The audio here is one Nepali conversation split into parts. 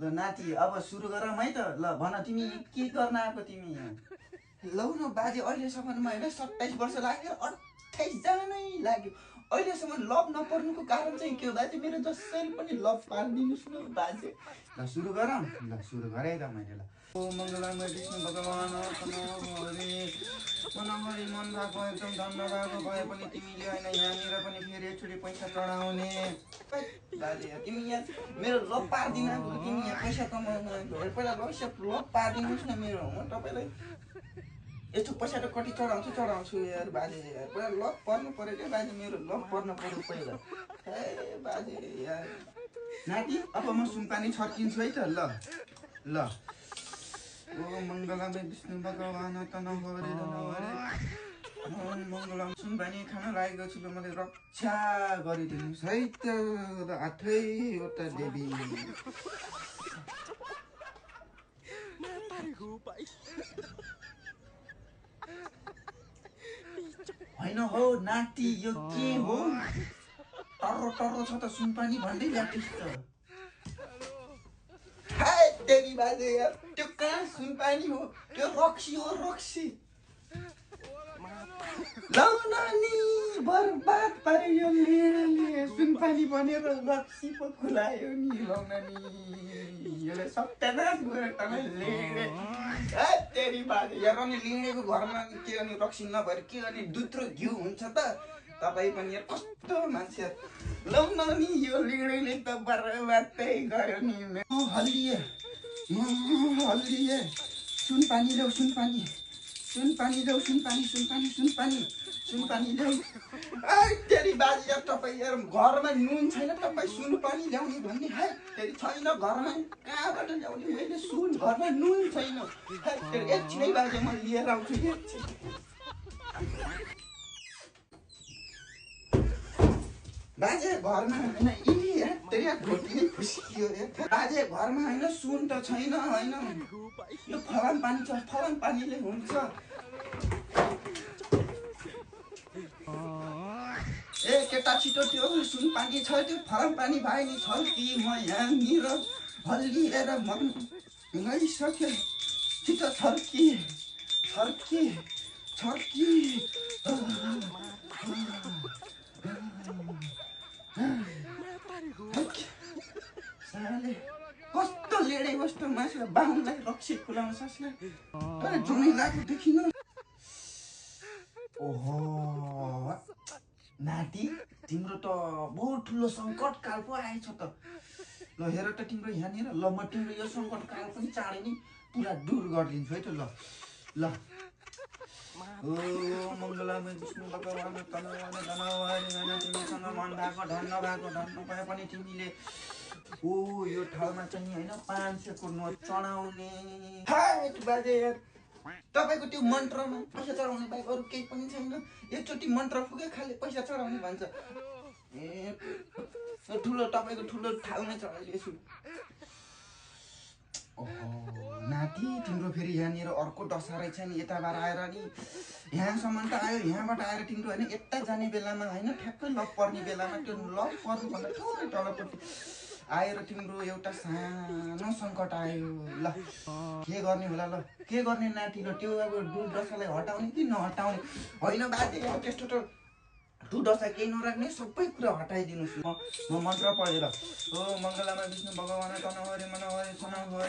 ल नाति अब सुरु गरौँ है त। ल भन तिमी के गर्न आएको तिमी यहाँ? लौ न बाजे अहिलेसम्ममा होइन 27 वर्ष लाग्यो 28 जानै लाग्यो। अहिलेसम्म लभ नपर्नुको कारण चाहिँ के हो बाजे? मेरो जसरी पनि लभ पारिदिनुहोस् न बाजे। ल सुरु गरौँ। ल सुरु गरेँ त मैले। ल ओ मङ्गलमय विष्णु भगवान मनहरी मन भएको एकदम धन्न भएको भए पनि तिमीले होइन यहाँनिर पनि फेरि एकचोटि पैसा चढाउने बाजे। तिमी यहाँ मेरो लभ पारिदिन तिमी यहाँ पैसा कमाउनु पहिला लभ पारिदिनुहोस् न मेरो। म तपाईँलाई यस्तो पैसा त कति चढाउँछु यार बाजे। यार पहिला लभ पर्नु पऱ्यो क्या बाजे। मेरो लभ पर्नु पऱ्यो पहिला। ए बाजे यार नाति अब म सुनपानी छर्किन्छु है त। ल ल ओ मङ्गलमय विष्णु भगवान तनहरे मङ्गलम सुनपानी खान लागेको छु। मलाई रक्षा गरिदिनुहोस् है त आठैवटा देवी। होइन हौ नाति यो के हो? टर्रो टर्रो छ त सुनपानी भन्दै ल्याटिस् त। हाय देवी बाजे यार त्यो कहाँ सुनपानी हो? त्यो रक्सी हो रक्सी। लौ नानी बर्बाद पार्यो यो लिडले सुनपानी बनेर रक्सी पो खुलायो नि। लौ नानी यसले सत्यानाश गरेर तपाईँ लिडे तेरी बाजे यार। अनि लिडेको घरमा के अनि रक्सी नभएर के अनि दुध र घिउ हुन्छ त? तपाईँ पनि यार कस्तो मान्छे। लौ नानी यो लिडेले त बर्बादै गयो नि। हल्लिए सुनपानी ल्याऊ सुनपानी ल्याऊ सुनपानी ल्याऊ। तेरी बाजे यार तपाईँ यार घरमा नुन छैन तपाईँ सुनपानी ल्याउने भन्ने है? तेरी छैन घरमा कहाँबाट ल्याउने? मैले सुन घरमा नुन छैन। एकछिनै बाजे म लिएर आउँछु एकछिन। बाजे घरमा होइन तेरी ढोटी नै फुस्कियो बाजे घरमा होइन सुन त छैन होइन यो फलाम पानी छ फलाम पानीले हुन्छ। ए केटा छिटो त्यो सुन पानी छ त्यो फलाम पानी भए नि छ कि म यहाँनिर हल्लिएर मन गइसक्यो। छिटो छर्की कस्तो लेडे कस्तो मासु बाहुनलाई रक्सी खुलाउन सक्छ तर जुनै लागु देखिन। ओहो नाति तिम्रो त बहुत ठुलो सङ्कट काल पो आएछ त। ल हेर त तिम्रो यहाँनिर। ल म तिम्रो यो सङ्कट काल पनि चाँडै नै पुरा दूर गरिदिन्छु है त। ल ओ मङ्गलमय विष्णु भगवान तिमीसँग मन भएको धन्न भए पनि तिमीले ओ यो ठाउँमा चाहिँ होइन 500को नोट चढाउने। बाजे यार तपाईँको त्यो मन्त्रमा पैसा चढाउने बाहेक अरू केही पनि छैन? एकचोटि मन्त्र फुके खाले पैसा चढाउने भन्छ। ए ठुलो तपाईँको ठुलो ठाउँमै चढाइदिएछु। ओहो नाति तिम्रो फेरि यहाँनिर अर्को दशा रहेछ नि। यताबाट आएर नि यहाँसम्म त आयो यहाँबाट आएर तिम्रो होइन यता जाने बेलामा होइन ठ्याक्कै लभ पर्ने बेलामा त्यो लभ पर्नुभन्दा थोरै तलपट्टि आएर तिम्रो एउटा सानो सङ्कट आयो। ल के गर्ने होला? ल के गर्ने नाति? ल त्यो अब दुर्दशालाई हटाउने कि नहटाउने? होइन बाजे त्यस्तो त दुर्दशा केही नराख्ने सबै कुरा हटाइदिनुहोस्। म मन्त्र पढेर ओ मङ्गलमय विष्णु भगवान तनहरे मनहरे सनहरे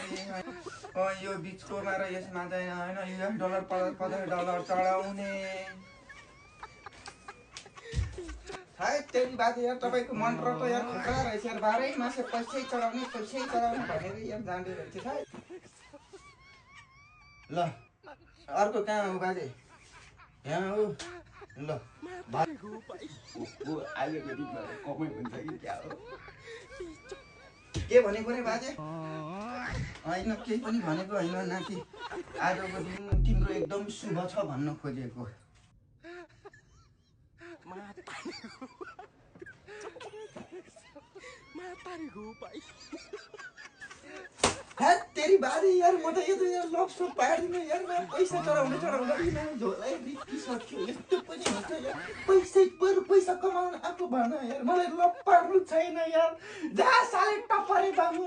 यो बिचकोमा र यसमा चाहिँ होइन $50 चढाउने। हाय तेरी बाजे यार तपाईँको मन्त्र त यार खुट्टा रहेछ यार। 12 मासे पैसै चढाउने भनेर यार जाँदै रहेछ। ल अर्को कहाँ हो बाजे? यहाँ हो। ल कमै हुन्छ कि क्या हो? के भनेको रे बाजे? होइन केही पनि भनेको होइन नाति। आजको दिन तिम्रो एकदम शुभ छ भन्न खोजेको। तेरी बाजे यार म त यो लभ सप पार्दिनँ यार। म पैसा चढाउँदै झोलै बितिसक्यो। यस्तो पनि हुन्छ यार? पैसा कमाउन आएको भन यार। मलाई लभ पार्नु छैन यार। जहाँ साले टपरे बाबु